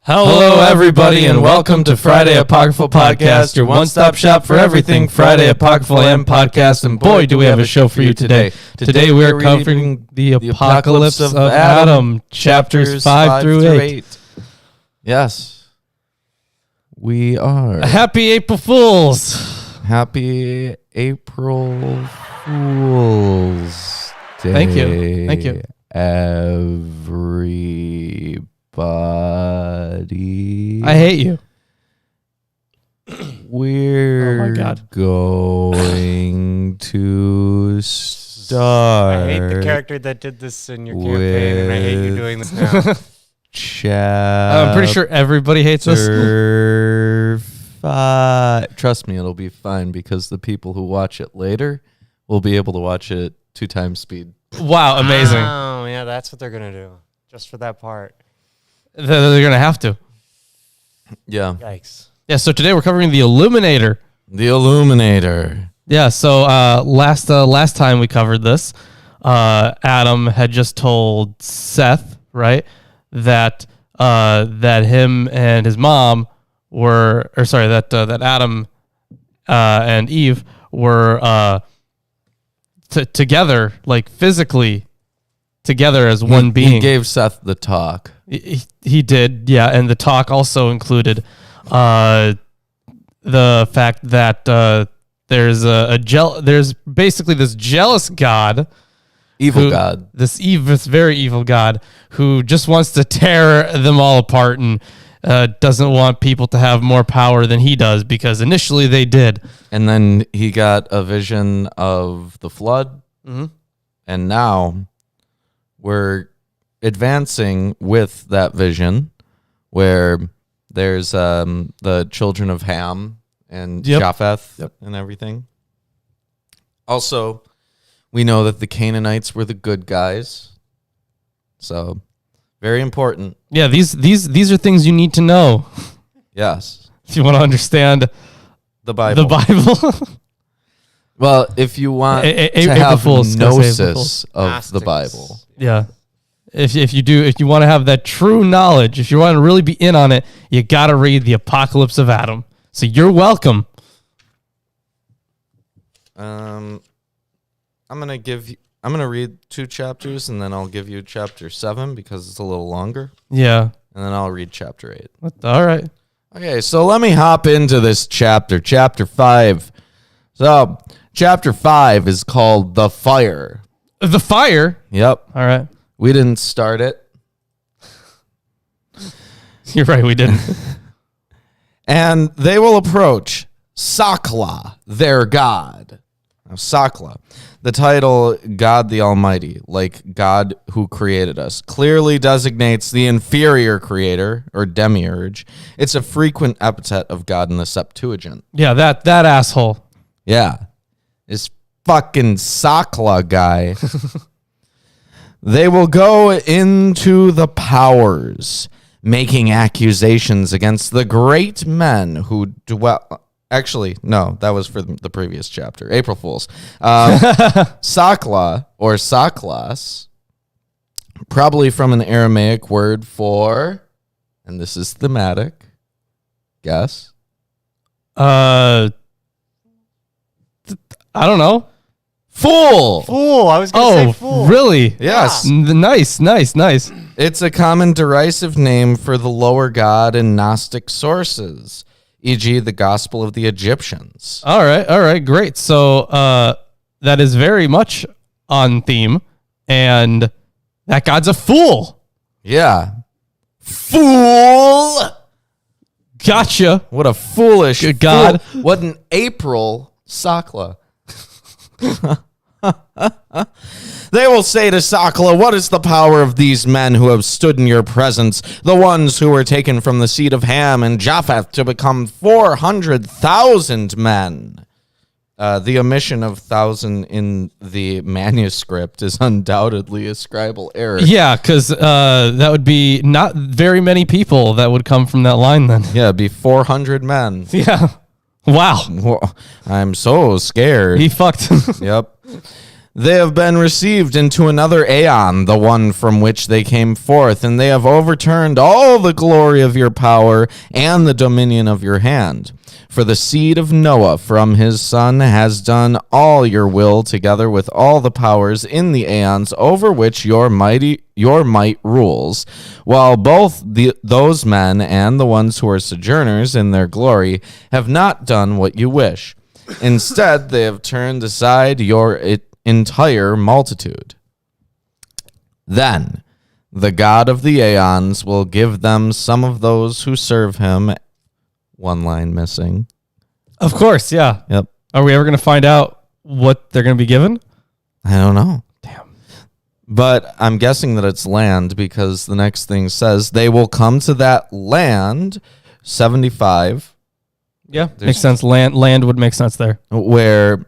Hello, everybody, and welcome to Friday Apocryphal Podcast, your one-stop shop for everything Friday Apocryphal and podcast. And boy, do we have a show for you today. Today we are covering the Apocalypse of Adam, chapters 5 through 8. Yes, we are. Happy April Fools! Happy April Fool's Day. Thank you. Thank you. Everybody. I hate you. We're going to start. I hate the character that did this in your campaign, and I hate you doing this now. I'm pretty sure everybody hates us. Trust me, it'll be fine because the people who watch it later will be able to watch it 2 times speed. Wow, amazing. Oh, yeah, that's what they're going to do. Just for that part. They're going to have to. Yeah. Yikes. Yeah, so today we're covering the Illuminator. The Illuminator. Yeah, so last time we covered this, Adam had just told Seth, right, that him and his mom that Adam and Eve were together, like physically together as one being. He gave Seth the talk. He did, yeah, and the talk also included the fact that there's basically this jealous god, this very evil god who just wants to tear them all apart and doesn't want people to have more power than he does because initially they did. And then he got a vision of the flood, and now we're advancing with that vision where there's the children of Ham and Japheth and everything. Also, we know that the Canaanites were the good guys. So, very important. Yeah, these are things you need to know. Yes. If you want to understand the Bible. Well, if you want to have gnosis of the Bible. Yeah. If you want to have that true knowledge, if you want to really be in on it, you got to read the Apocalypse of Adam. So you're welcome. I'm going to read 2 chapters and then I'll give you chapter 7 because it's a little longer. Yeah. And then I'll read chapter 8. All right. Okay, so let me hop into this chapter 5. So, chapter 5 is called The Fire. The Fire? Yep. All right. We didn't start it. You're right, we didn't. And they will approach Sakla, their god. Now, Sakla, the title God the Almighty, like God who created us, clearly designates the inferior creator or demiurge. It's a frequent epithet of God in the Septuagint. Yeah, that asshole. Yeah. This fucking Sakla guy. They will go into the powers, making accusations against the great men who dwell. Actually, no, that was for the previous chapter. April Fools. Sakla, or Saklas, probably from an Aramaic word for, and this is thematic, guess? I don't know. Fool! Fool! I was going to say fool. Really? Yes. Yeah. Nice. It's a common derisive name for the lower god in Gnostic sources, e.g. the Gospel of the Egyptians. All right, great. So that is very much on theme, and that god's a fool. Yeah. Fool! Gotcha. What a foolish Good God. Fool. What an April Sakla. They will say to Sakla, what is the power of these men who have stood in your presence, the ones who were taken from the seed of Ham and Japheth to become 400,000 men? The omission of 1,000 in the manuscript is undoubtedly a scribal error. Yeah, because that would be not very many people that would come from that line then. Yeah, it'd be 400 men. Yeah. Wow. I'm so scared. He fucked. Yep. They have been received into another aeon, the one from which they came forth, and they have overturned all the glory of your power and the dominion of your hand. For the seed of Noah from his son has done all your will, together with all the powers in the aeons over which your might rules, while both those men and the ones who are sojourners in their glory have not done what you wish. Instead, they have turned aside your entire multitude. Then the God of the aeons will give them some of those who serve him. One line missing. Of course, yeah. Yep. Are we ever going to find out what they're going to be given? I don't know. Damn. But I'm guessing that it's land, because the next thing says they will come to that land, 75. Yeah, makes sense. Land would make sense there. Where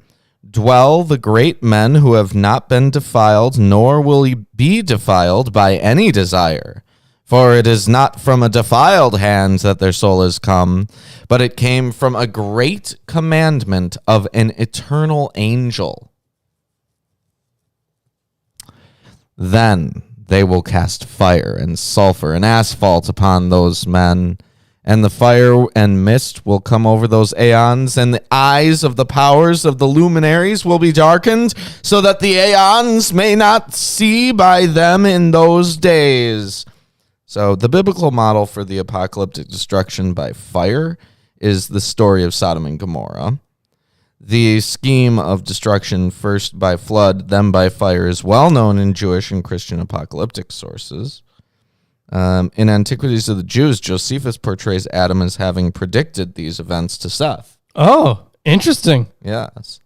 dwell the great men who have not been defiled, nor will he be defiled by any desire. For it is not from a defiled hand that their soul has come, but it came from a great commandment of an eternal angel. Then they will cast fire and sulfur and asphalt upon those men, and the fire and mist will come over those aeons, and the eyes of the powers of the luminaries will be darkened, so that the aeons may not see by them in those days. So the biblical model for the apocalyptic destruction by fire is the story of Sodom and Gomorrah. The scheme of destruction first by flood, then by fire is well known in Jewish and Christian apocalyptic sources. In Antiquities of the Jews, Josephus portrays Adam as having predicted these events to Seth. Oh, interesting. Yes.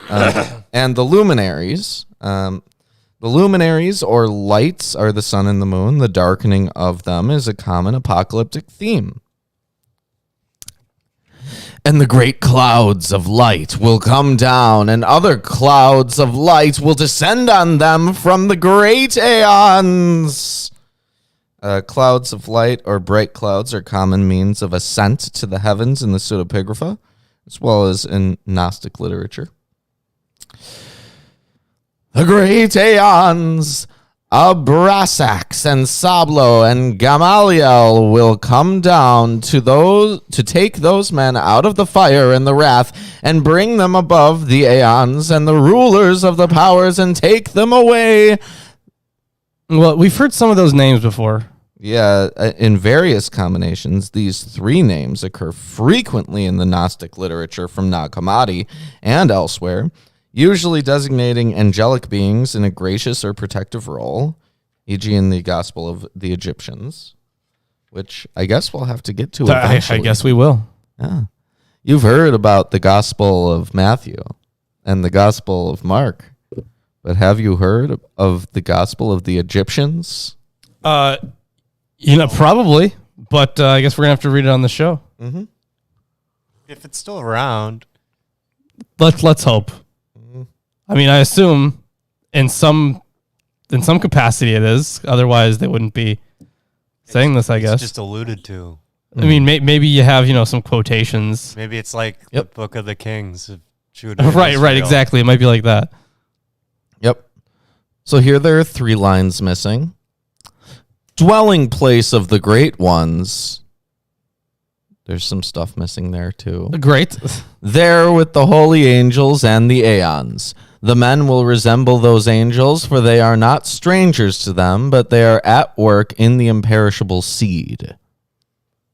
And the luminaries... The luminaries, or lights, are the sun and the moon. The darkening of them is a common apocalyptic theme. And the great clouds of light will come down, and other clouds of light will descend on them from the great aeons. Clouds of light, or bright clouds, are common means of ascent to the heavens in the pseudepigrapha, as well as in Gnostic literature. The great aeons of Brasax and Sablo and Gamaliel will come down to take those men out of the fire and the wrath and bring them above the aeons and the rulers of the powers and take them away. Well, we've heard some of those names before. Yeah, in various combinations, these three names occur frequently in the Gnostic literature from Nag Hammadi and elsewhere, usually designating angelic beings in a gracious or protective role, e.g. in the Gospel of the Egyptians, which I guess we'll have to get to eventually. I guess we will. Yeah. You've heard about the Gospel of Matthew and the Gospel of Mark, but have you heard of the Gospel of the Egyptians? Probably, but I guess we're going to have to read it on the show. Mm-hmm. If it's still around. Let's hope. I mean, I assume in some capacity it is. Otherwise, they wouldn't be saying this, I guess. It's just alluded to. I mean, maybe you have, some quotations. Maybe it's like the Book of the Kings of Judah. Right, exactly. It might be like that. Yep. So here there are 3 lines missing. Dwelling place of the great ones. There's some stuff missing there, too. Great. There with the holy angels and the aeons. The men will resemble those angels, for they are not strangers to them, but they are at work in the imperishable seed.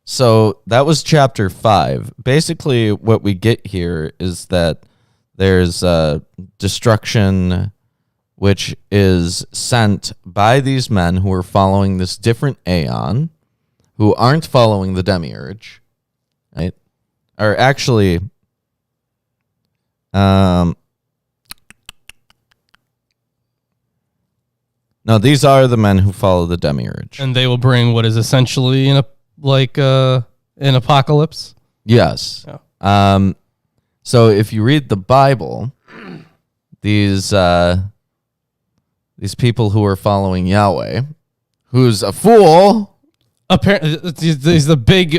So that was chapter 5. Basically, what we get here is that there's destruction which is sent by these men who are following this different aeon, who aren't following the demiurge, right? Or actually, no, these are the men who follow the demiurge. And they will bring what is essentially an apocalypse. Yes. Yeah. So if you read the Bible, these people who are following Yahweh, who's a fool. Apparently, he's a big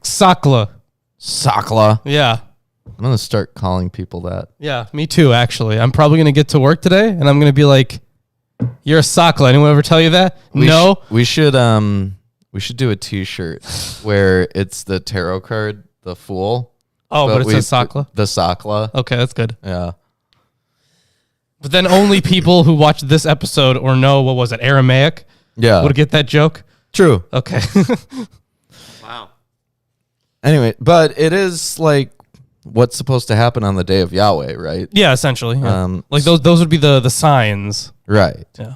Sakla. Sakla. Yeah. I'm going to start calling people that. Yeah, me too, actually. I'm probably going to get to work today, and I'm going to be like, you're a Sakla. Anyone ever tell you that? No? We should do a T-shirt where it's the tarot card, the Fool. Oh, but it says Sakla? The Sakla. Okay, that's good. Yeah. But then only people who watch this episode or know, what was it, Aramaic? Yeah. Would get that joke? True. Okay. Wow. Anyway, but it is like what's supposed to happen on the day of Yahweh, right? Yeah, essentially. Yeah. Like those would be the signs. Right. Yeah.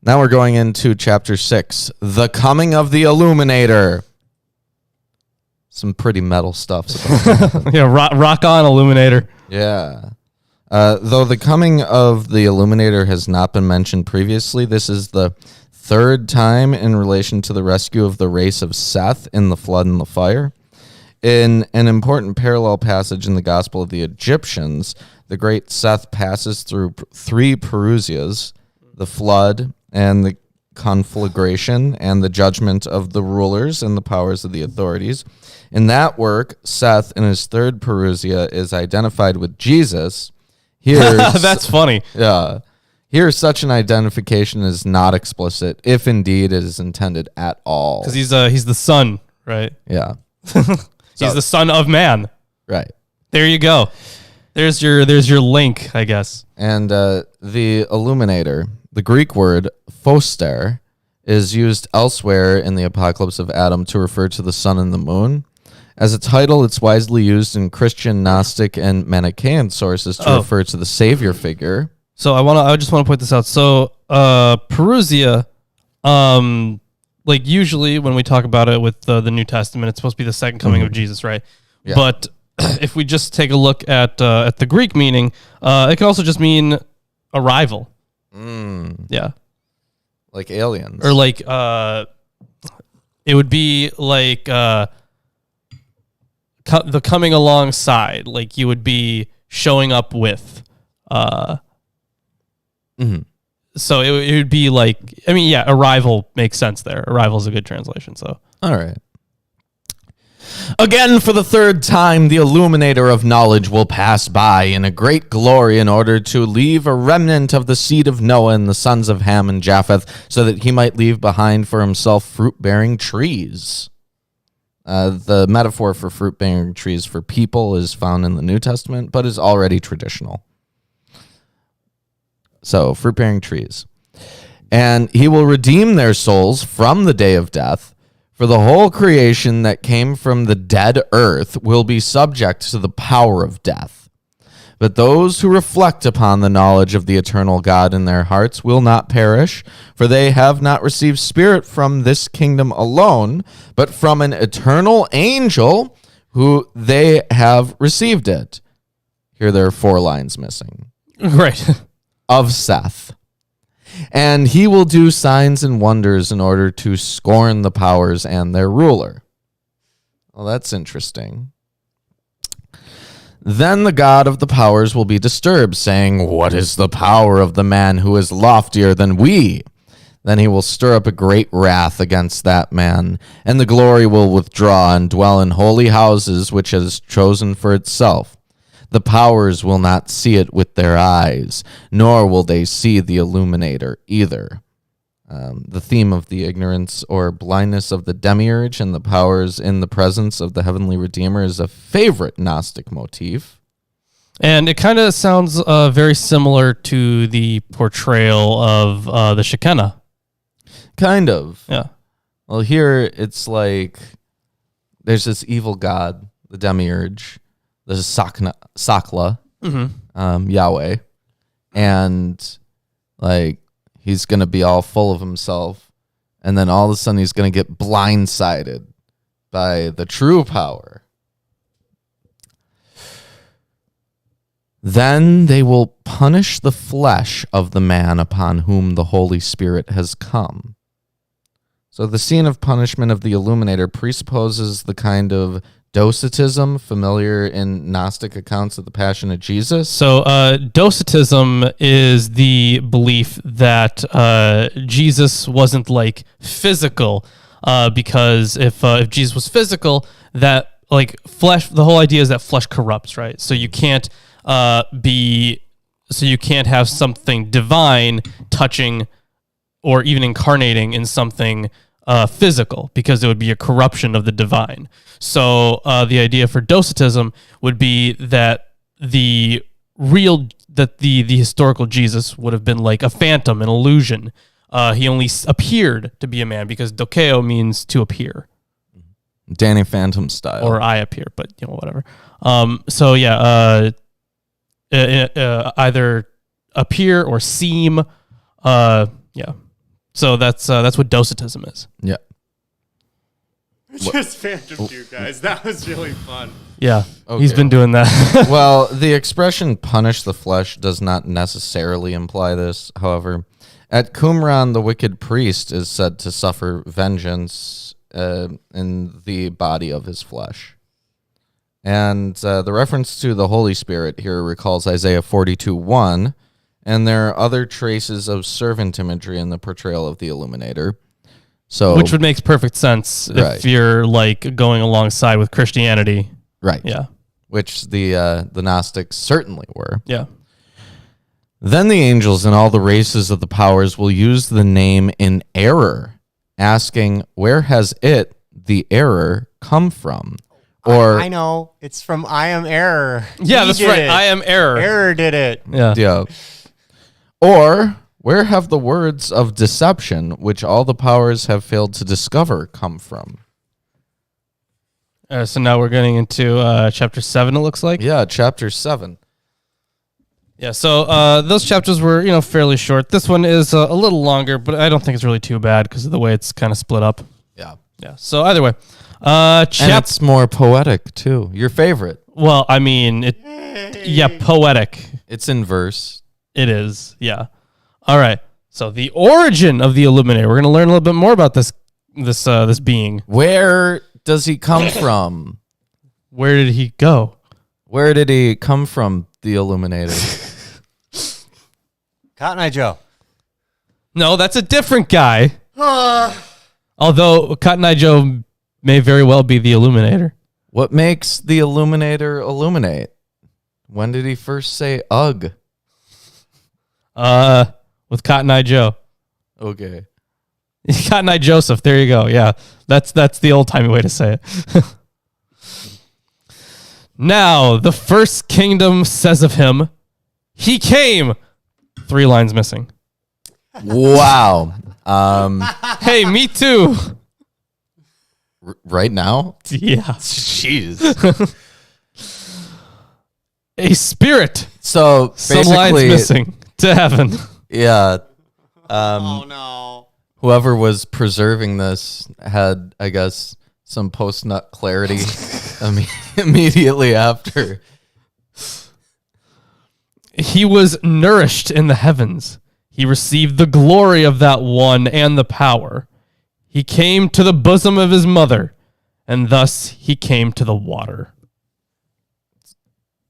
Now we're going into chapter 6, the coming of the Illuminator. Some pretty metal stuff. Yeah, rock on, Illuminator. Yeah. Though the coming of the Illuminator has not been mentioned previously, this is the third time in relation to the rescue of the race of Seth in the flood and the fire. In an important parallel passage in the Gospel of the Egyptians, the great Seth passes through three Perusias, the flood and the conflagration and the judgment of the rulers and the powers of the authorities. In that work, Seth in his third Perusia is identified with Jesus. Here, that's funny. Yeah. Here, such an identification is not explicit, if indeed it is intended at all. Because he's the son, right? Yeah. He's the son of man. Right. There you go. There's your link, I guess. And the Illuminator, the Greek word phoster, is used elsewhere in the Apocalypse of Adam to refer to the sun and the moon. As a title, it's wisely used in Christian, Gnostic, and Manichaean sources to refer to the Savior figure. So I just want to point this out. So Perusia, like usually when we talk about it with the New Testament, it's supposed to be the second coming of Jesus, right? Yeah. But if we just take a look at the Greek meaning, it can also just mean arrival. Yeah. Like aliens. Or like it would be like the coming alongside, like you would be showing up with. So it would be like, I mean, yeah, arrival makes sense there. Arrival is a good translation. So all right. Again, for the third time, the Illuminator of knowledge will pass by in a great glory in order to leave a remnant of the seed of Noah and the sons of Ham and Japheth, so that he might leave behind for himself fruit-bearing trees. The metaphor for fruit-bearing trees for people is found in the New Testament, but is already traditional. So, fruit-bearing trees. And he will redeem their souls from the day of death, for the whole creation that came from the dead earth will be subject to the power of death. But those who reflect upon the knowledge of the eternal God in their hearts will not perish, for they have not received spirit from this kingdom alone, but from an eternal angel who they have received it. Here there are 4 lines missing. Great. Of Seth. And he will do signs and wonders in order to scorn the powers and their ruler. Well, that's interesting. Then the God of the powers will be disturbed, saying, "What is the power of the man who is loftier than we?" Then he will stir up a great wrath against that man, and the glory will withdraw and dwell in holy houses which it has chosen for itself. The powers will not see it with their eyes, nor will they see the Illuminator either. The theme of the ignorance or blindness of the demiurge and the powers in the presence of the heavenly Redeemer is a favorite Gnostic motif. And it kind of sounds very similar to the portrayal of the Shekinah. Kind of. Yeah. Well, here it's like there's this evil god, the demiurge, the Sakla, Yahweh, and like he's going to be all full of himself, and then all of a sudden he's going to get blindsided by the true power. Then they will punish the flesh of the man upon whom the Holy Spirit has come. So the scene of punishment of the Illuminator presupposes the kind of Docetism familiar in Gnostic accounts of the Passion of Jesus. So Docetism is the belief that Jesus wasn't like physical, because if Jesus was physical, that like flesh. The whole idea is that flesh corrupts, right? So you can't you can't have something divine touching or even incarnating in something physical, because it would be a corruption of the divine. So the idea for Docetism would be that the historical Jesus would have been like a phantom, an illusion. He only appeared to be a man, because dokeo means to appear. Danny Phantom style. Or I appear, but whatever. So yeah, either appear or seem. Yeah. So that's what Docetism is. Yeah. Just phantomed you guys. That was really fun. Yeah. Okay. He's been doing that. Well, the expression punish the flesh does not necessarily imply this. However, at Qumran, the wicked priest is said to suffer vengeance in the body of his flesh. And the reference to the Holy Spirit here recalls Isaiah 42:1, and there are other traces of servant imagery in the portrayal of the Illuminator. So, which would make perfect sense if you're like going alongside with Christianity. Right. Yeah. Which the Gnostics certainly were. Yeah. Then the angels and all the races of the powers will use the name in error, asking, where has it, the error, come from? Or I know. It's from I Am Error. Yeah, He that's did right. it. I am error. Error did it. Yeah. Or where have the words of deception, which all the powers have failed to discover, come from? So now we're getting into chapter 7, it looks like. Yeah, chapter 7. Yeah, so those chapters were, fairly short. This one is a little longer, but I don't think it's really too bad because of the way it's kind of split up. Yeah. Yeah, so either way. And it's more poetic, too. Your favorite. Well, I mean, poetic. It's in verse. It is, yeah. All right, so the origin of the Illuminator. We're going to learn a little bit more about this being. Where does he come from? Where did he go? Where did he come from, the Illuminator? Cotton Eye Joe. No, that's a different guy. Although Cotton Eye Joe may very well be the Illuminator. What makes the Illuminator illuminate? When did he first say ugh? With Cotton Eye Joe. Okay. Cotton Eye Joseph. There you go. Yeah, that's the old timey way to say it. Now the first kingdom says of him, he came. 3 lines missing. Wow. Hey, me too. Right now? Yeah. Jeez. A spirit. So Some lines basically, missing to heaven. yeah. Oh, no. Whoever was preserving this had, I guess, some post-nut clarity immediately after. He was nourished in the heavens. He received the glory of that one and the power. He came to the bosom of his mother, and thus he came to the water.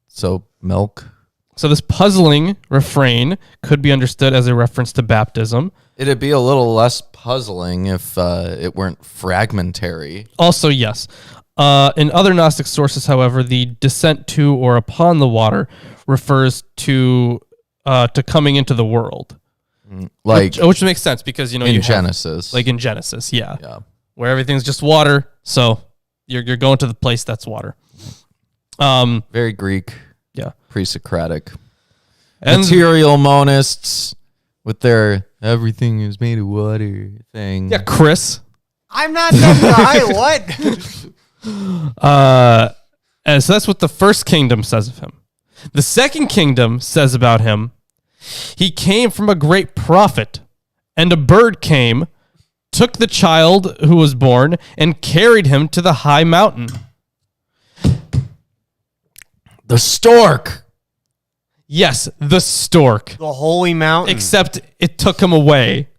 So, milk. So this puzzling refrain could be understood as a reference to baptism. It'd be a little less puzzling if it weren't fragmentary. Also, yes. In other Gnostic sources, however, the descent to or upon the water refers to coming into the world. Like which makes sense because, in Genesis. Like in Genesis, yeah. Where everything's just water. So you're going to the place that's water. Very Greek. Yeah. Pre-Socratic. And material monists with their everything is made of water thing. yeah, Chris. I'm not that guy. What? And so that's what the first kingdom says of him. The second kingdom says about him, he came from a great prophet, and a bird came, took the child who was born, and carried him to the high mountain. The stork. Yes, the stork. The Holy Mountain. Except it took him away.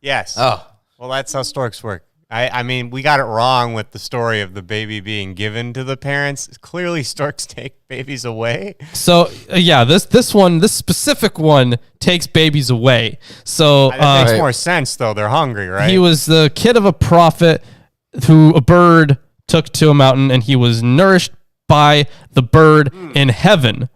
Yes. Oh. Well, that's how storks work. I mean, we got it wrong with the story of the baby being given to the parents. Clearly, storks take babies away. So, yeah, this specific one takes babies away. So That makes more sense, though. They're hungry, right? he was the kid of a prophet who a bird took to a mountain, and he was nourished by the bird in heaven.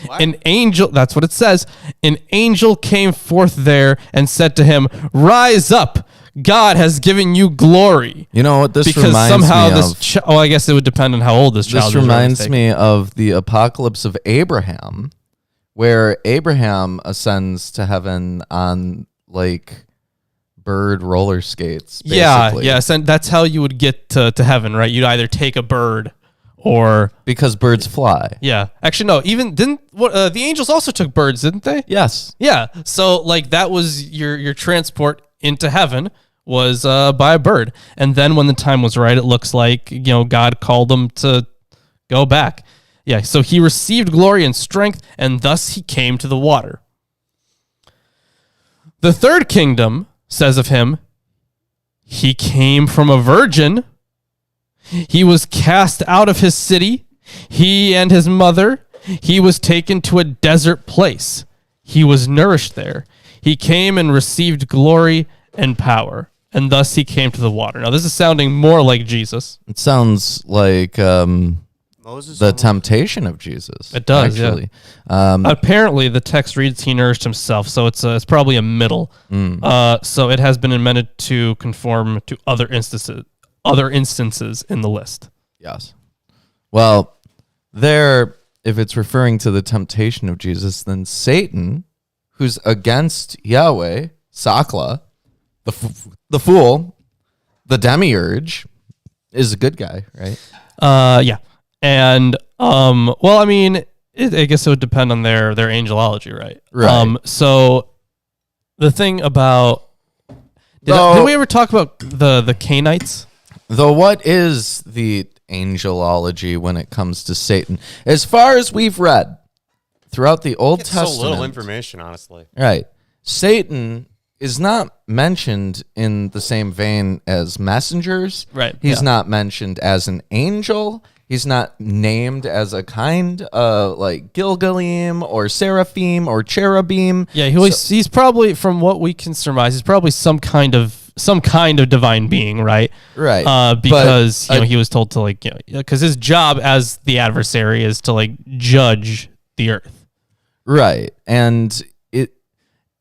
What? An angel, that's what it says. An angel came forth there and said to him, "Rise up. God has given you glory." You know what this Because reminds somehow me this of? I guess it would depend on how old this child is. This reminds me of the apocalypse of Abraham, where Abraham ascends to heaven on like bird roller skates. Basically. Yes, and that's how you would get to heaven, right? You'd either take a bird or Because birds fly. yeah. Actually, no. Even didn't the angels also took birds, didn't they? Yes. Yeah. So like that was your transport into heaven was by a bird, and then when the time was right, it looks like God called him to go back. Yeah. So he received glory and strength, and thus he came to the water. The third kingdom says of him, he came from a virgin. He was cast out of his city, he and his mother. He was taken to a desert place. He was nourished there. He came and received glory and power, and thus he came to the water. Now, this is sounding more like Jesus. It sounds like Moses. the temptation of Jesus. It does, yeah. actually. Apparently, the text reads he nourished himself, so it's probably a middle. So it has been amended to conform to other instances in the list. Yes. Well, there, if it's referring to the temptation of Jesus, then Satan, who's against Yahweh, Sakla, the fool, the demiurge, is a good guy, right? Yeah. And well, I mean, I guess it would depend on their angelology, right? Right. So the thing about did we ever talk about the Canaanites? Though what is the angelology when it comes to Satan? As far as we've read throughout the Old It's Testament, so little information, honestly. right? Satan is not mentioned in the same vein as messengers. Right, He's yeah. not mentioned as an angel. He's not named as a kind like Gilgalim or Seraphim or Cherubim. Yeah, he's probably, from what we can surmise, he's probably some kind of divine being, right? Right. Because But, he was told to because his job as the adversary is to judge the earth. Right. And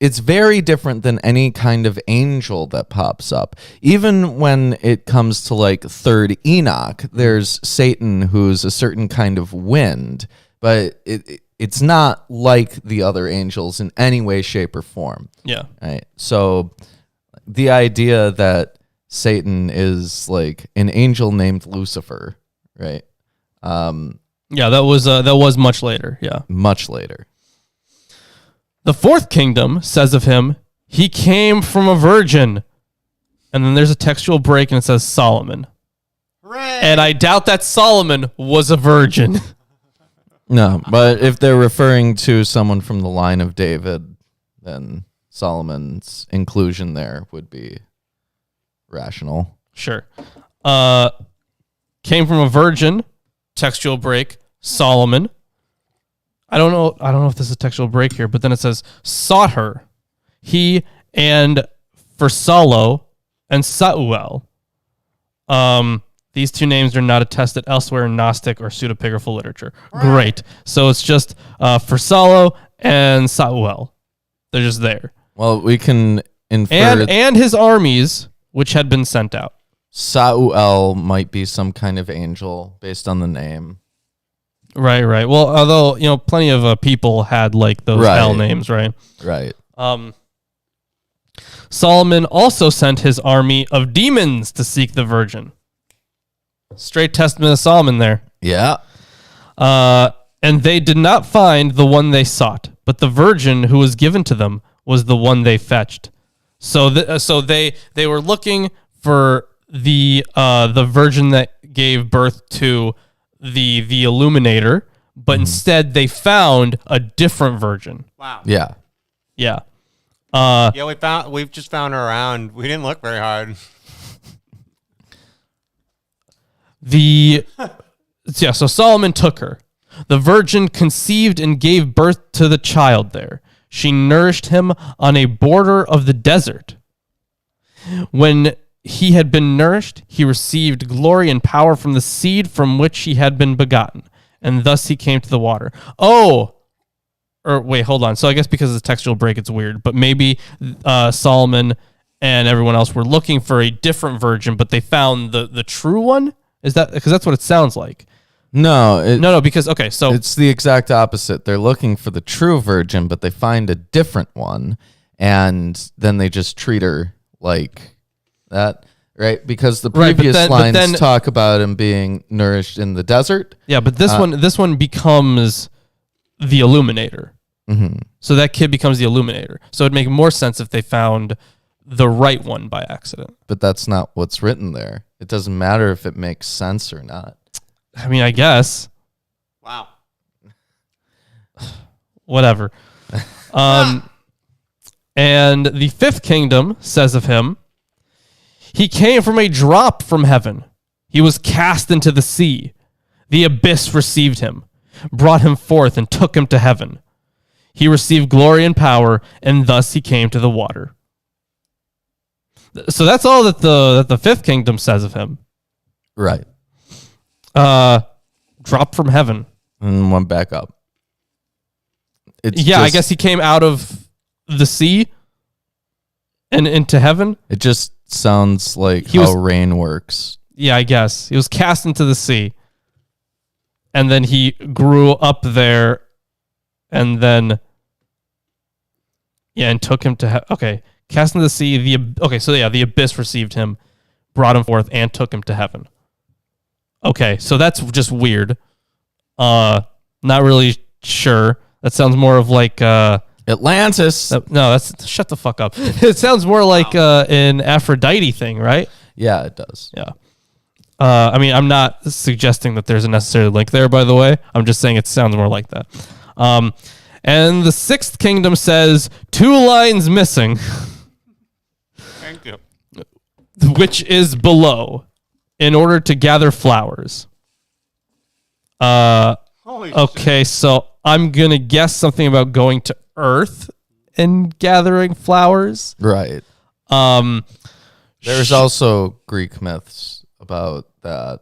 it's very different than any kind of angel that pops up. Even when it comes to third Enoch, there's Satan, who's a certain kind of wind, but it's not like the other angels in any way, shape, or form. Yeah. Right. So the idea that Satan is an angel named Lucifer, right? Yeah, that was much later. Yeah. Much later. The fourth kingdom says of him, he came from a virgin. And then there's a textual break and it says Solomon. Hooray! And I doubt that Solomon was a virgin. No, but if they're referring to someone from the line of David, then Solomon's inclusion there would be rational. Sure. Came from a virgin, textual break, Solomon. I don't know if this is a textual break here, but then it says sought her, he and for Salo and Sauel. These two names are not attested elsewhere in Gnostic or pseudepigraphal literature. Right. Great. So it's just for Salo and Sauel. They're just there. Well, we can infer And his armies, which had been sent out. Sauel might be some kind of angel based on the name. Right. Well, although, plenty of people had those hell names, right? Right. Solomon also sent his army of demons to seek the virgin. Straight testament of Solomon there. Yeah. And they did not find the one they sought, but the virgin who was given to them was the one they fetched. So they were looking for the virgin that gave birth to the Illuminator, but instead they found a different virgin. Wow. Yeah. Yeah. We've just found her around. We didn't look very hard. So Solomon took her. The virgin conceived and gave birth to the child there. She nourished him on a border of the desert. When he had been nourished, he received glory and power from the seed from which he had been begotten, and thus he came to the water. Oh, or wait, hold on. So I guess because of the textual break, it's weird, but maybe Solomon and everyone else were looking for a different virgin, but they found the true one? Is that because that's what it sounds like? No, because okay, so it's the exact opposite. They're looking for the true virgin, but they find a different one, and then they just treat her like that, right? Because the previous lines talk about him being nourished in the desert. Yeah, but this one becomes the Illuminator. Mm-hmm. So that kid becomes the Illuminator. So it'd make more sense if they found the right one by accident. But that's not what's written there. It doesn't matter if it makes sense or not. I mean, I guess. Wow. Whatever. And the fifth kingdom says of him, he came from a drop from heaven. He was cast into the sea. The abyss received him, brought him forth, and took him to heaven. He received glory and power, and thus he came to the water. So that's all that the fifth kingdom says of him. Right. Dropped from heaven. And went back up. I guess he came out of the sea and into heaven. It just sounds like how rain works. Yeah, I guess. He was cast into the sea. And then he grew up there and then and took him to okay. Cast into the sea, the abyss received him, brought him forth, and took him to heaven. Okay, so that's just weird. Not really sure. That sounds more of like Atlantis. That's shut the fuck up. It sounds more like an Aphrodite thing, right? Yeah, it does. Yeah. I mean, I'm not suggesting that there's a necessary link there, by the way. I'm just saying it sounds more like that. And the sixth kingdom says 2 lines missing. Thank you. Which is below, in order to gather flowers. Holy okay, so I'm going to guess something about going to Earth and gathering flowers. Right. There's also Greek myths about that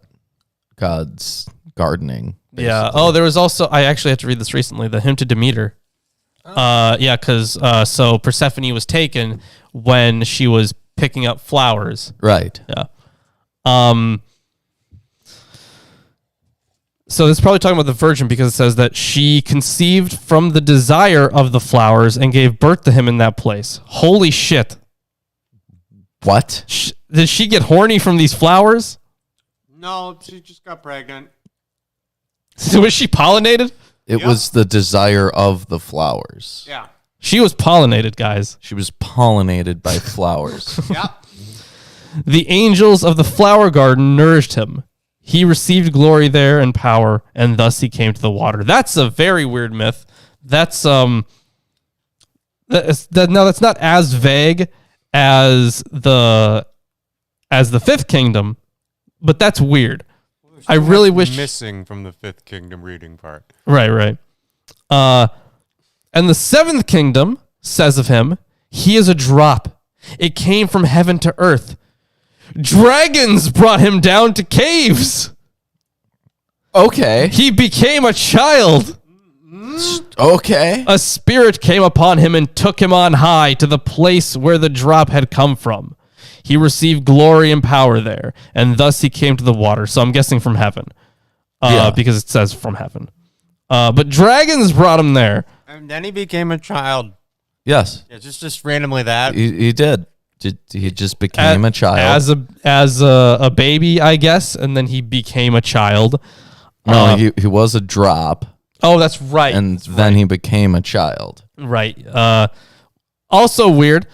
gods gardening. Basically. Yeah. Oh, there was also, I actually had to read this recently, the hymn to Demeter. Because so Persephone was taken when she was picking up flowers. Right. Yeah. So this is probably talking about the virgin because it says that she conceived from the desire of the flowers and gave birth to him in that place. Holy shit. What? Did she get horny from these flowers? No, she just got pregnant. So was she pollinated? It was the desire of the flowers. Yeah. She was pollinated, guys. She was pollinated by flowers. Yeah. The angels of the flower garden nourished him. He received glory there and power, and thus he came to the water. That's a very weird myth. That's that's not as vague as the fifth kingdom, but that's weird. I really wish missing from the fifth kingdom reading part. Right. And the seventh kingdom says of him, he is a drop. It came from heaven to earth. Dragons brought him down to caves. Okay. He became a child. Okay. A spirit came upon him and took him on high to the place where the drop had come from. He received glory and power there, and thus he came to the water. So I'm guessing from heaven, because it says from heaven. But dragons brought him there. And then he became a child. Yes. Yeah, just randomly that. He did. He just became a child. As a baby, I guess, and then he became a child. No, he was a drop. Oh, that's right. And then he became a child. Right. Also weird.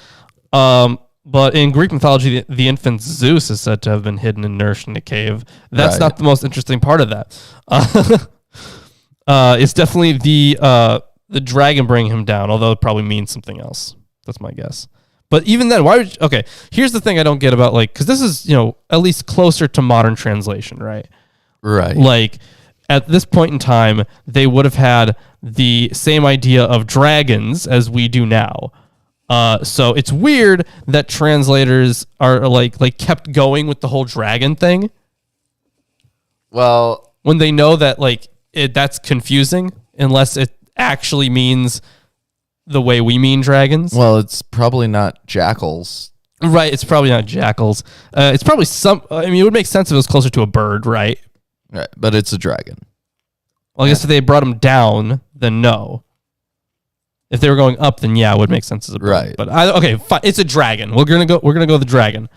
But in Greek mythology, the infant Zeus is said to have been hidden and nourished in a cave. That's not the most interesting part of that. It's definitely the dragon bringing him down, although it probably means something else. That's my guess. But even then, why would okay, here's the thing I don't get about, like, because this is, at least closer to modern translation, right? Right. Like, at this point in time, they would have had the same idea of dragons as we do now. So it's weird that translators are like kept going with the whole dragon thing. Well, When they know that that's confusing unless it actually means the way we mean dragons. well, it's probably not jackals. Right, it's probably not jackals. It's probably it would make sense if it was closer to a bird, right? Right, but it's a dragon. Well, I guess if they brought him down, then no. If they were going up, then yeah, it would make sense as a bird. Right. But okay, fine. It's a dragon. We're gonna go with the dragon.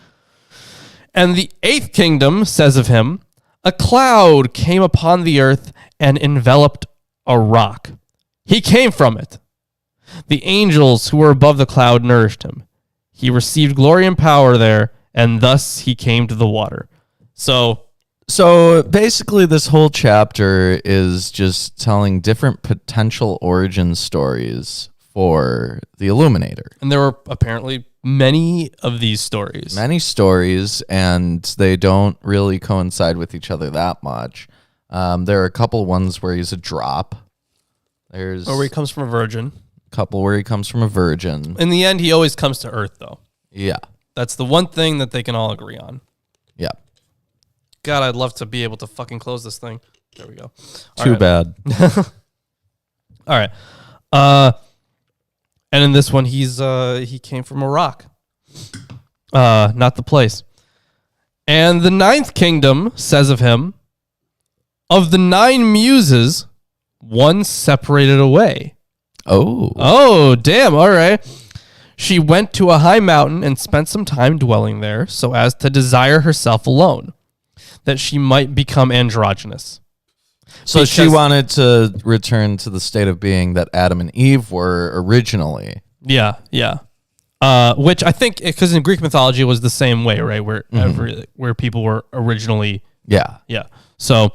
And the 8th kingdom says of him, a cloud came upon the earth and enveloped a rock. He came from it. The angels who were above the cloud nourished him. He received glory and power there, and thus he came to the water. So basically, this whole chapter is just telling different potential origin stories for the Illuminator. And there were apparently many of these stories. Many stories, and they don't really coincide with each other that much. There are a couple ones where he's a drop. There's Or where he comes from a virgin. a couple where he comes from a virgin. In the end, he always comes to Earth, though. Yeah. That's the one thing that they can all agree on. Yeah. God, I'd love to be able to fucking close this thing. There we go. Too bad. All right. And in this one, he came from a rock. Not the place. And the 9th kingdom says of him, of the 9 muses, one separated away. Oh, damn. All right. She went to a high mountain and spent some time dwelling there so as to desire herself alone, that she might become androgynous. So she wanted to return to the state of being that Adam and Eve were originally. Yeah. Which I think, because in Greek mythology it was the same way, right? Where where people were originally. Yeah. So,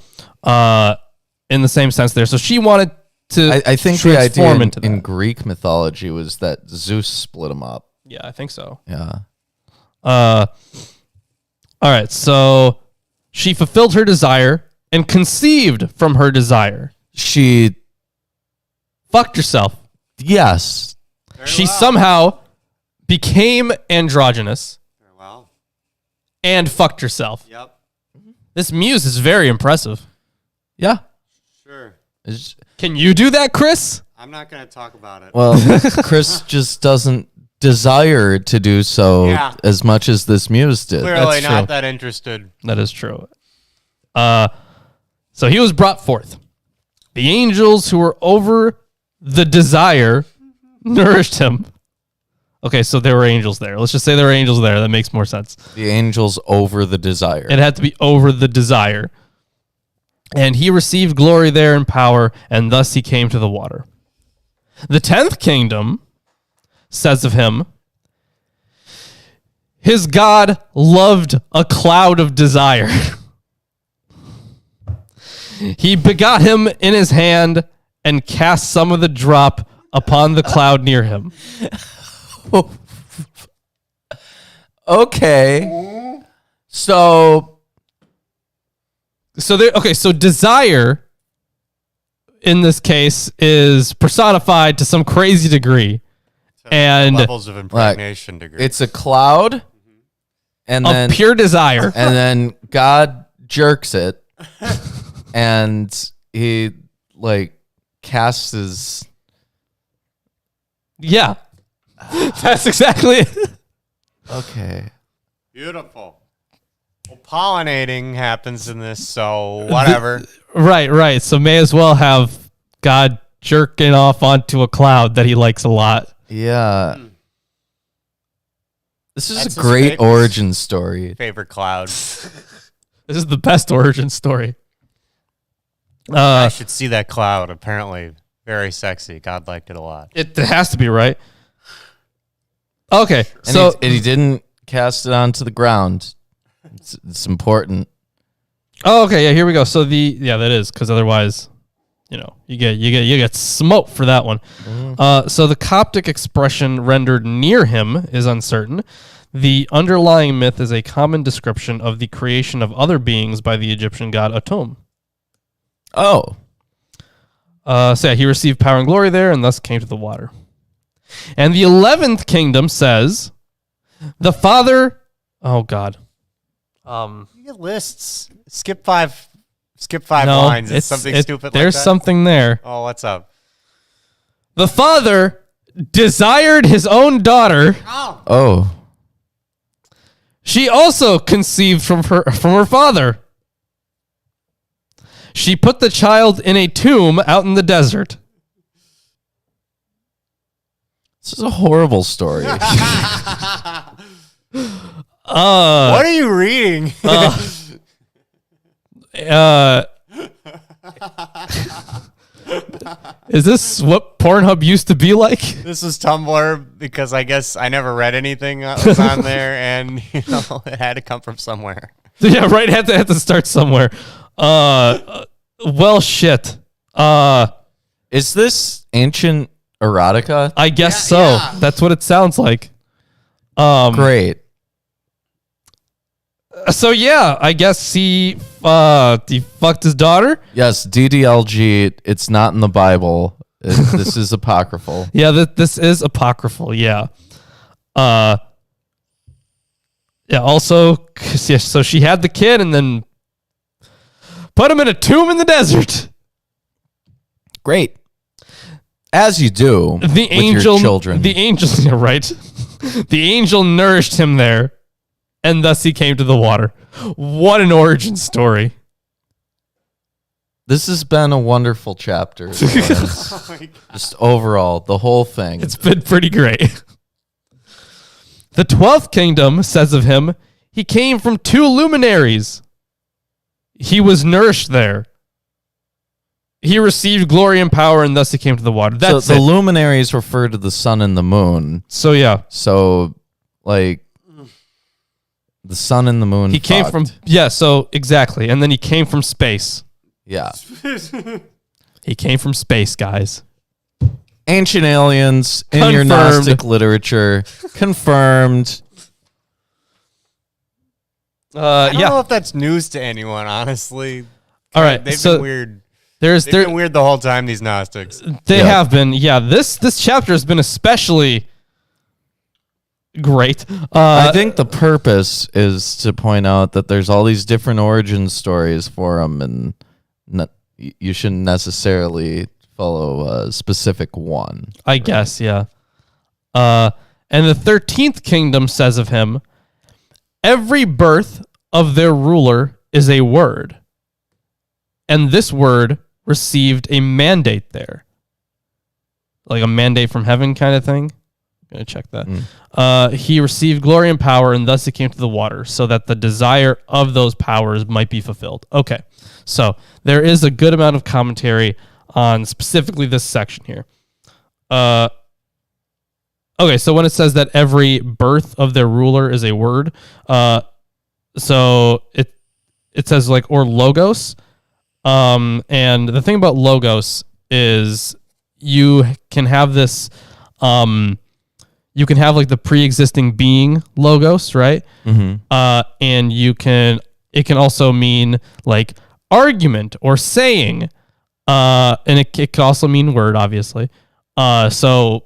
in the same sense there. So she wanted to. I think the idea transform into in that. Greek mythology was that Zeus split them up. Yeah, I think so. Yeah. All right. So she fulfilled her desire and conceived from her desire. She. Fucked herself. Yes. She somehow became androgynous Very well. and fucked herself. Yep. This muse is very impressive. Yeah. Sure. Can you do that, Chris? I'm not going to talk about it. Well, Chris just doesn't desire to do so as much as this muse did. Clearly That's not true. that interested. That is true. So he was brought forth. The angels who were over the desire nourished him. Okay, so there were angels there. Let's just say there were angels there. That makes more sense. The angels over the desire. It had to be over the desire. And he received glory there and power, and thus he came to the water. The 10th kingdom says of him, his God loved a cloud of desire. He begot him in his hand and cast some of the drop upon the cloud near him. Okay. So desire in this case is personified to some crazy degree. And levels of impregnation degree. it's a cloud and of then pure desire. and then God jerks it and he casts his. Yeah. That's exactly it. Okay. Beautiful. Well, pollinating happens in this, so whatever. Right. So may as well have God jerking off onto a cloud that he likes a lot. Yeah. This is That's a great his favorite- origin story. Favorite cloud. This is the best origin story. I should see that cloud. Apparently, very sexy. God liked it a lot. It has to be, right? Okay, And he didn't cast it onto the ground. It's important. Oh, okay, yeah, here we go. So that is because otherwise, you get smoked for that one. So the Coptic expression rendered near him is uncertain. The underlying myth is a common description of the creation of other beings by the Egyptian god Atum. Oh. He received power and glory there, and thus came to the water. And the 11th kingdom says, the Father... Oh, God. You get lists. Skip five No, lines. It's something stupid like that. There's something there. Oh, what's up? The Father desired his own daughter. Oh. She also conceived from her father. She put the child in a tomb out in the desert. This is a horrible story. What are you reading? Is this what Pornhub used to be like? This is Tumblr because I guess I never read anything that was on there, and it had to come from somewhere. Yeah, right. Had to start somewhere. Well, shit. Is this ancient erotica? I guess so. Yeah. That's what it sounds like. Great. So yeah, I guess he fucked his daughter. Yes, DDLG. It's not in the Bible. This is apocryphal. Yeah, this is apocryphal. Yeah. Yeah. Also, yeah, so she had the kid and then put him in a tomb in the desert. Great. As you do. The with angel, your children. The angel, yeah, right. The angel nourished him there, and thus he came to the water. What an origin story. This has been a wonderful chapter. Just overall, the whole thing. It's been pretty great. The 12th kingdom says of him, he came from 2 luminaries. He was nourished there. He received glory and power, and thus he came to the water. That's so the luminaries refer to the sun and the moon. So yeah. So like the sun and the moon. He came from so exactly. And then he came from space. Yeah. He came from space, guys. Ancient aliens in your Gnostic literature. Confirmed. I don't know if that's news to anyone, honestly. All right. They've been weird. They've been weird the whole time, these Gnostics. They have been. Yeah, this chapter has been especially great. I think the purpose is to point out that there's all these different origin stories for them, and you shouldn't necessarily follow a specific one. I guess, yeah. And the 13th kingdom says of him, every birth of their ruler is a word, and this word received a mandate there. Like a mandate from heaven kind of thing. I'm going to check that. He received glory and power, and thus he came to the water, so that the desire of those powers might be fulfilled. Okay, so there is a good amount of commentary on specifically this section here. Okay, so when it says that every birth of their ruler is a word, so it says like, or logos. And the thing about logos is you can have this, you can have like the pre-existing being logos, right? Mm-hmm. And it can also mean like argument or saying, and it can also mean word, obviously. So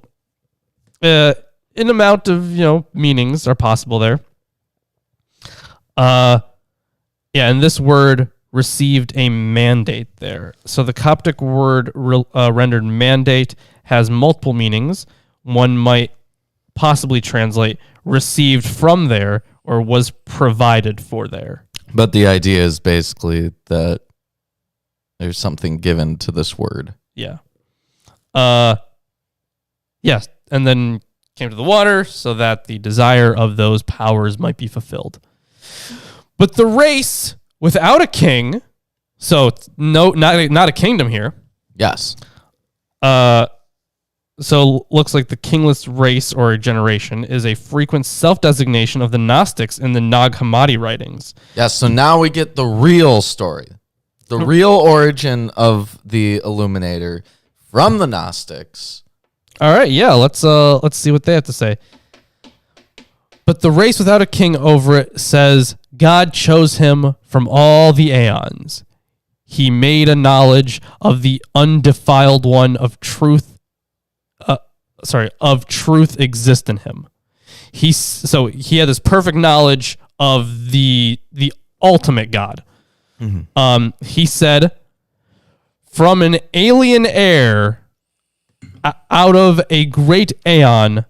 an amount of, meanings are possible there. Yeah, and this word received a mandate there. So the Coptic word rendered mandate has multiple meanings. One might possibly translate received from there or was provided for there. But the idea is basically that there's something given to this word. Yeah. Yes, and then came to the water so that the desire of those powers might be fulfilled. But the race without a king, so not a kingdom here. Yes. So looks like the kingless race or a generation is a frequent self-designation of the Gnostics in the Nag Hammadi writings. Yes, so now we get the real story. The real origin of the Illuminator from the Gnostics. All right, yeah, let's see what they have to say. But the race without a king over it says, God chose him from all the aeons. He made a knowledge of the undefiled one of truth. of truth exist in him. He had this perfect knowledge of the ultimate God. He said, from an alien air out of a great aeon,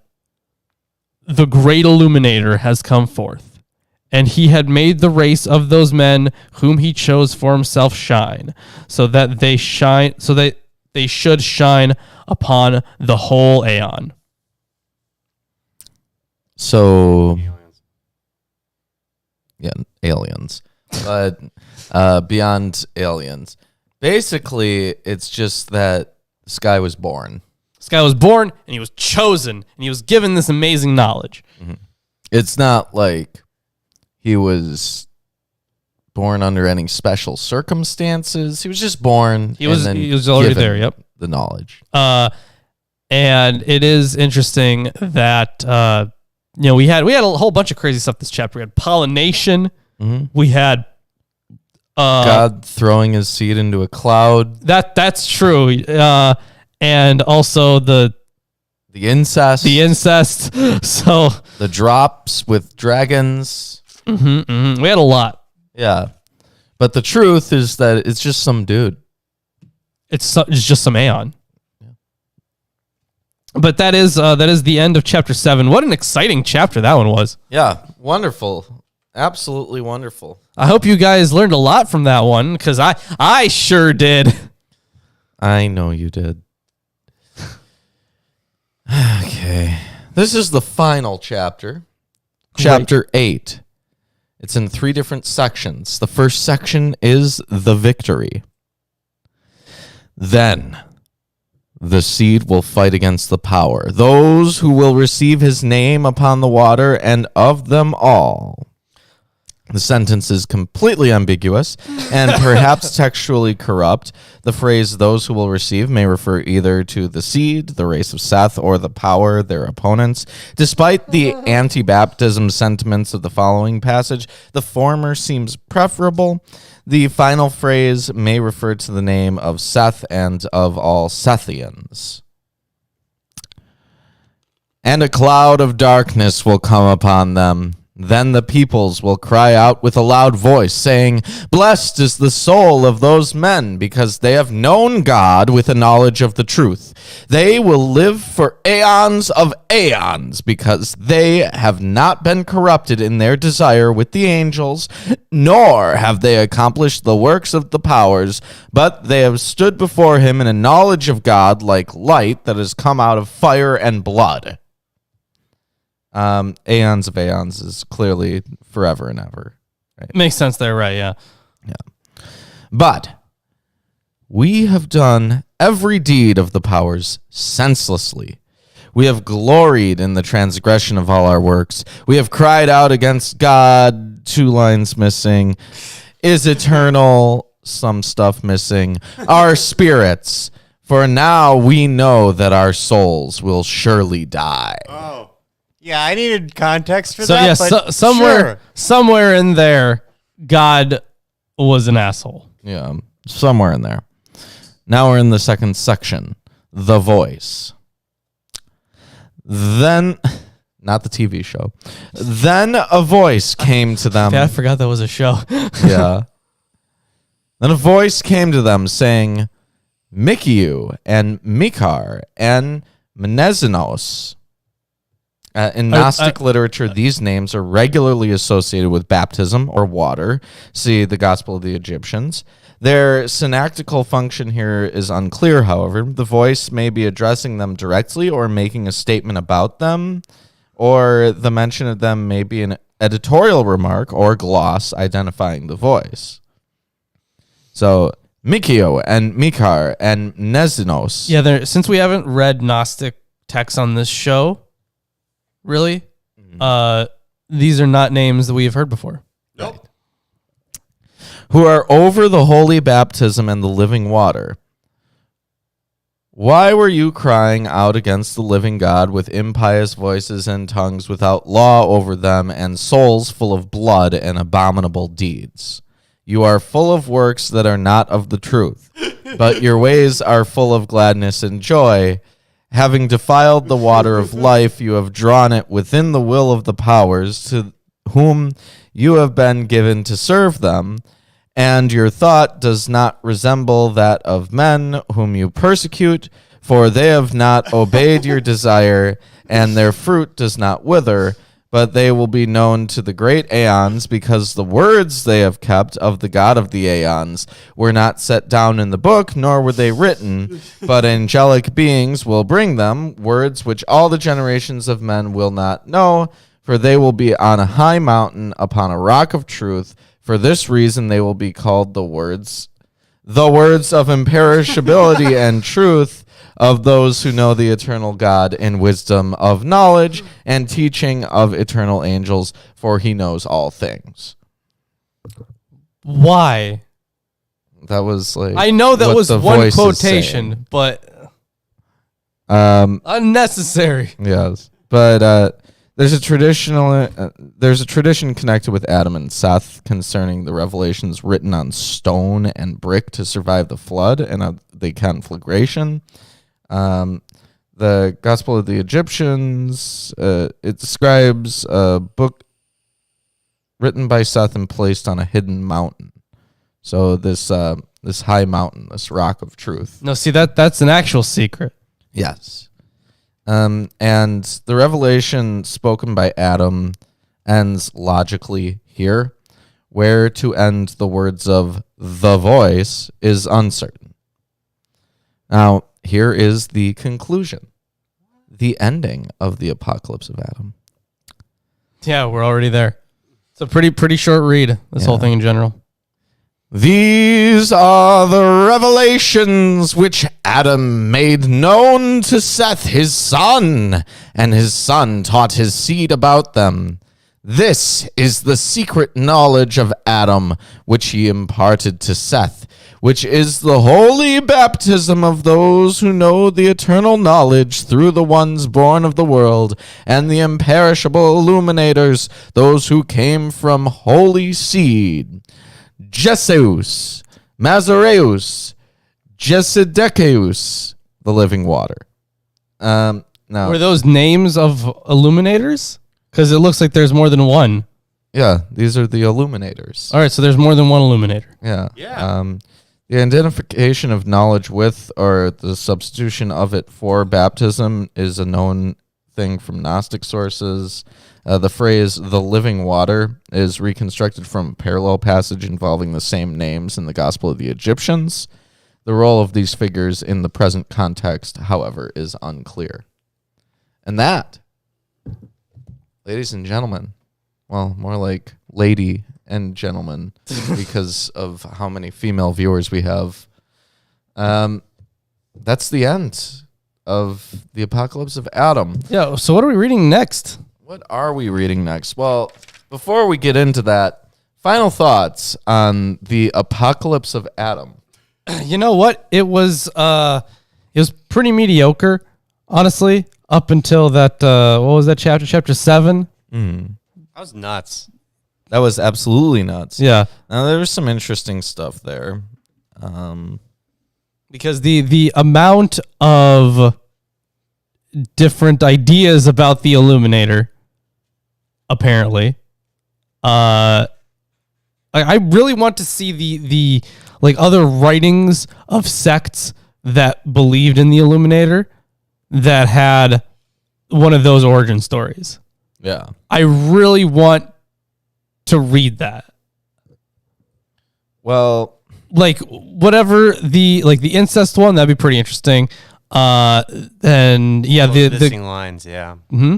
the great Illuminator has come forth, and he had made the race of those men whom he chose for himself shine, so that they should shine upon the whole aeon. So, yeah, aliens, but beyond aliens. Basically, it's just that this guy was born. This guy was born, and he was chosen, and he was given this amazing knowledge. It's not like he was born under any special circumstances. He was just born. He was already there. Yep, the knowledge. And it is interesting that we had a whole bunch of crazy stuff this chapter. We had pollination. We had God throwing his seed into a cloud. That's true. And also the incest. So the drops with dragons. We had a lot. Yeah. But the truth is that it's just some dude. It's just some aeon. Yeah. But that is the end of chapter 7. What an exciting chapter that one was. Yeah. Wonderful. Absolutely wonderful. I hope you guys learned a lot from that one, because I sure did. I know you did. Okay. This is the final chapter. Great. Chapter 8. It's in 3 different sections. The first section is the victory. Then the seed will fight against the power, those who will receive his name upon the water, and of them all. The sentence is completely ambiguous and perhaps textually corrupt. The phrase, those who will receive, may refer either to the seed, the race of Seth, or the power, their opponents. Despite the anti-baptism sentiments of the following passage, the former seems preferable. The final phrase may refer to the name of Seth and of all Sethians. And a cloud of darkness will come upon them. Then the peoples will cry out with a loud voice, saying, blessed is the soul of those men, because they have known God with a knowledge of the truth. They will live for aeons of aeons, because they have not been corrupted in their desire with the angels, nor have they accomplished the works of the powers, but they have stood before him in a knowledge of God like light that has come out of fire and blood. Aeons of aeons is clearly forever and ever. Right? Makes sense there, right? Yeah. But we have done every deed of the powers senselessly. We have gloried in the transgression of all our works. We have cried out against God, 2 lines missing, is eternal, some stuff missing, our spirits, for now we know that our souls will surely die. Oh. Yeah, I needed context for that. Yeah, but somewhere in there, God was an asshole. Yeah, somewhere in there. Now we're in the second section, the voice. Then, not the TV show. Then a voice came to them. I forgot that was a show. Yeah. Then a voice came to them saying, Mikiu and Mikar and Menezinos. In Gnostic literature, these names are regularly associated with baptism or water. See the Gospel of the Egyptians. Their synactical function here is unclear, however. The voice may be addressing them directly or making a statement about them, or the mention of them may be an editorial remark or gloss identifying the voice. So, Mikio and Mikar and Nezinos. Yeah, since we haven't read Gnostic texts on this show, really, these are not names that we have heard before. Nope. Who are over the holy baptism and the living water. Why were you crying out against the living God with impious voices and tongues without law over them and souls full of blood and abominable deeds? You are full of works that are not of the truth, but your ways are full of gladness and joy. Having defiled the water of life, you have drawn it within the will of the powers to whom you have been given to serve them, and your thought does not resemble that of men whom you persecute, for they have not obeyed your desire, and their fruit does not wither, but they will be known to the great aeons, because the words they have kept of the God of the aeons were not set down in the book, nor were they written, but angelic beings will bring them, words which all the generations of men will not know, for they will be on a high mountain upon a rock of truth. For this reason they will be called the words of imperishability and truth, of those who know the eternal God in wisdom of knowledge and teaching of eternal angels, for he knows all things. Why? That was like, I know that what was the one voice is quotation, saying. but unnecessary. Yes, but there's a tradition connected with Adam and Seth concerning the revelations written on stone and brick to survive the flood and the conflagration. The Gospel of the Egyptians, it describes a book written by Seth and placed on a hidden mountain. So this high mountain, this rock of truth. No, see, that's an actual secret. Yes. And the revelation spoken by Adam ends logically here. Where to end the words of the voice is uncertain. Now, here is the conclusion. The ending of the Apocalypse of Adam. Yeah, we're already there. It's a pretty short read, this whole thing in general. These are the revelations which Adam made known to Seth his son, and his son taught his seed about them. This is the secret knowledge of Adam, which he imparted to Seth, which is the holy baptism of those who know the eternal knowledge through the ones born of the world, and the imperishable illuminators, those who came from holy seed. Jesus, Mazareus, Jesedekeus, the living water. Now, Were those names of illuminators? Because it looks like there's more than one. Yeah, these are the illuminators. All right, so there's more than one illuminator. Yeah. The identification of knowledge with, or the substitution of it for baptism, is a known thing from Gnostic sources. The phrase "the living water" is reconstructed from a parallel passage involving the same names in the Gospel of the Egyptians. The role of these figures in the present context, however, is unclear. And that, ladies and gentlemen, well, more like lady and gentlemen, because of how many female viewers we have, that's the end of the Apocalypse of Adam. Yeah, so what are we reading next? What are we reading next? Well, before we get into that, final thoughts on the Apocalypse of Adam. You know what? It was pretty mediocre, honestly, up until that, what was that chapter? Chapter 7? That was nuts. That was absolutely nuts. Yeah. Now, there was some interesting stuff there. Because the amount of different ideas about the Illuminator, apparently, I really want to see the like other writings of sects that believed in the Illuminator that had one of those origin stories. Yeah. I really want to read that. Well, like whatever the incest one, that'd be pretty interesting. And yeah, the missing lines, yeah. Mm-hmm.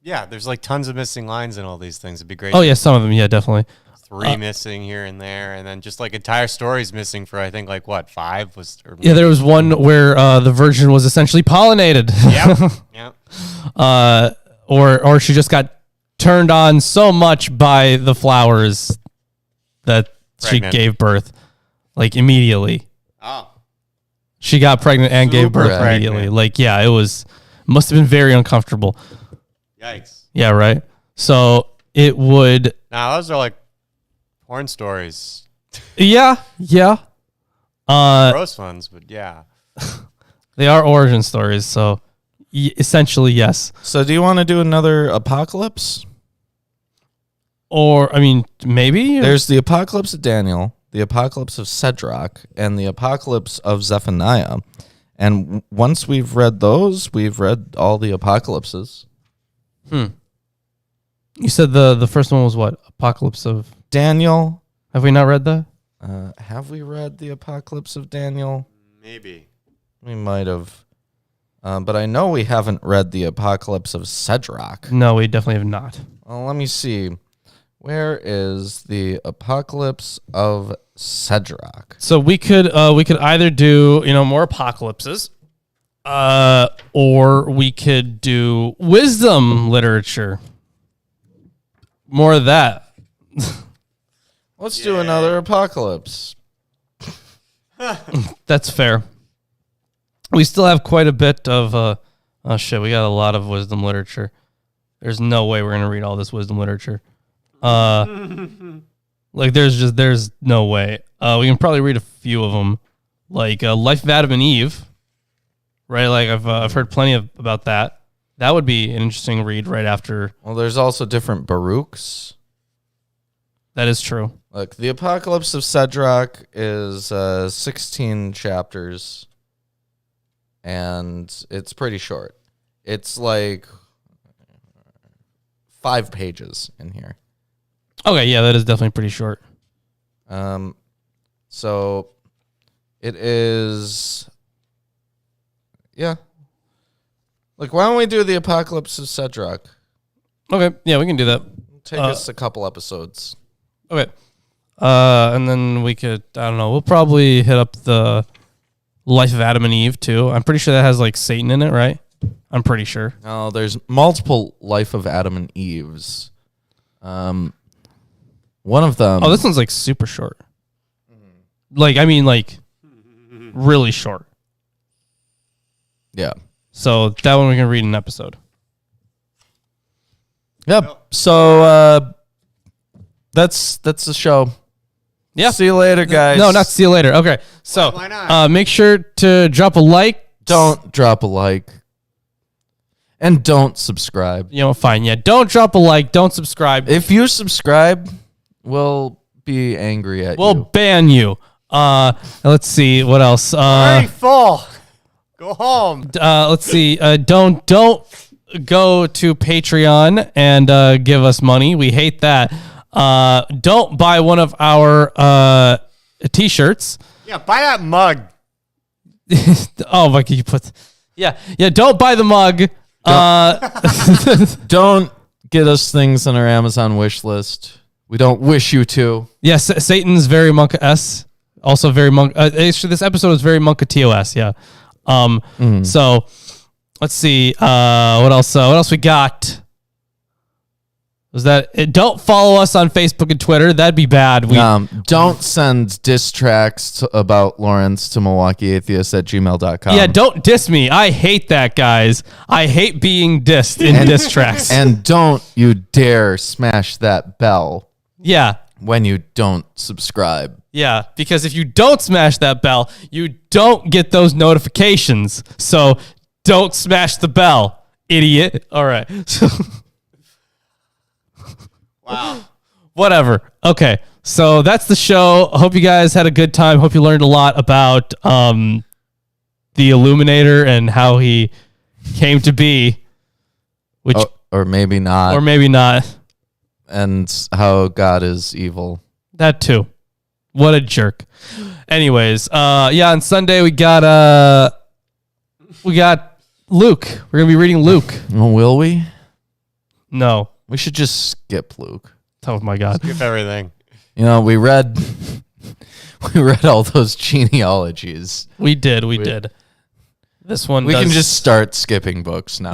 Yeah, there's like tons of missing lines in all these things. It'd be great. Oh yeah, some of them, yeah, definitely. 3 missing here and there, and then just like entire stories missing for I think like what 5 was. Yeah, there was one where the virgin was essentially pollinated. Yep. Or she just got turned on so much by the flowers that Pregnant. she gave birth, like immediately. Oh. She got pregnant and gave birth Super immediately. pregnant. Like, yeah, must have been very uncomfortable. Yikes. Yeah, right. So it would. Now those are like porn stories. Yeah. Gross ones, but yeah. They are origin stories, so essentially yes. So do you want to do another apocalypse? Or, I mean, maybe? There's the apocalypse of Daniel, the apocalypse of Cedroc, and the apocalypse of Zephaniah. And once we've read those, we've read all the apocalypses. You said the first one was what? Apocalypse of Daniel. Have we not read that? Have we read the apocalypse of Daniel? Maybe. We might have. But I know we haven't read the apocalypse of Cedroc. No, we definitely have not. Well, let me see. Where is the apocalypse of Cedroc? So we could either do, more apocalypses, or we could do wisdom literature. More of that. Let's do another apocalypse. That's fair. We still have quite a bit of oh shit, we got a lot of wisdom literature. There's no way we're gonna read all this wisdom literature. Like there's no way. We can probably read a few of them, like Life of Adam and Eve, right? Like I've heard plenty about that. That would be an interesting read right after. Well, there's also different Baruchs. That is true. Look, the apocalypse of Cedroc is 16 chapters, and it's pretty short. It's like 5 pages in here. Okay, yeah, that is definitely pretty short. So it is, yeah. Like, why don't we do the apocalypse of Cedroc? Okay, yeah, we can do that. Take us a couple episodes. Okay. And then we could, I don't know, we'll probably hit up the Life of Adam and Eve too. I'm pretty sure that has like Satan in it, right? I'm pretty sure. No, there's multiple Life of Adam and Eves. One of them. Oh, this one's like super short. Like, I mean, like really short. Yeah. So that one we can read in an episode. Yep. So that's the show. Yeah. See you later, guys. No, not see you later. Okay. So Why not? make sure to drop a like. Don't drop a like. And don't subscribe. Fine. Yeah. Don't drop a like. Don't subscribe. If you subscribe, we'll be angry at We'll you. ban you. Let's see what else. Already full. Go home. Let's see. Don't go to Patreon and give us money. We hate that. Don't buy one of our t-shirts. Yeah, buy that mug. Oh my God, you put. Yeah. Don't buy the mug. Don't get us things on our Amazon wish list. We don't wish you to. Yes, Satan's very Monka S. Also very Monk. Actually, this episode is very Monka TOS. Yeah. So let's see. What else? What else we got? Was that? Don't follow us on Facebook and Twitter. That'd be bad. Don't send diss tracks about Lawrence to MilwaukeeAtheist@gmail.com. Yeah, don't diss me. I hate that, guys. I hate being dissed in diss tracks. And don't you dare smash that bell Yeah. when you don't subscribe. Yeah, because if you don't smash that bell, you don't get those notifications. So don't smash the bell, idiot. All right. Wow. Whatever. Okay. So that's the show. I hope you guys had a good time. Hope you learned a lot about the Illuminator and how he came to be. Which Or maybe not. or maybe not. And how God is evil. That too. What a jerk. Anyways, on Sunday we got Luke. We're gonna be reading Luke. Well, will we? No. We should just skip Luke. Oh my God. Skip everything. We read all those genealogies. We did. This one We can just start skipping books now.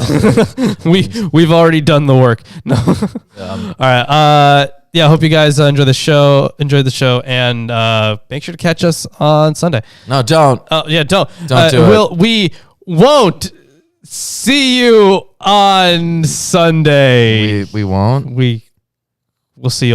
we've already done the work. No. All right. I hope you guys enjoyed the show, and make sure to catch us on Sunday. No, don't. Don't Don't do it. We won't see you on Sunday. We won't. We'll see you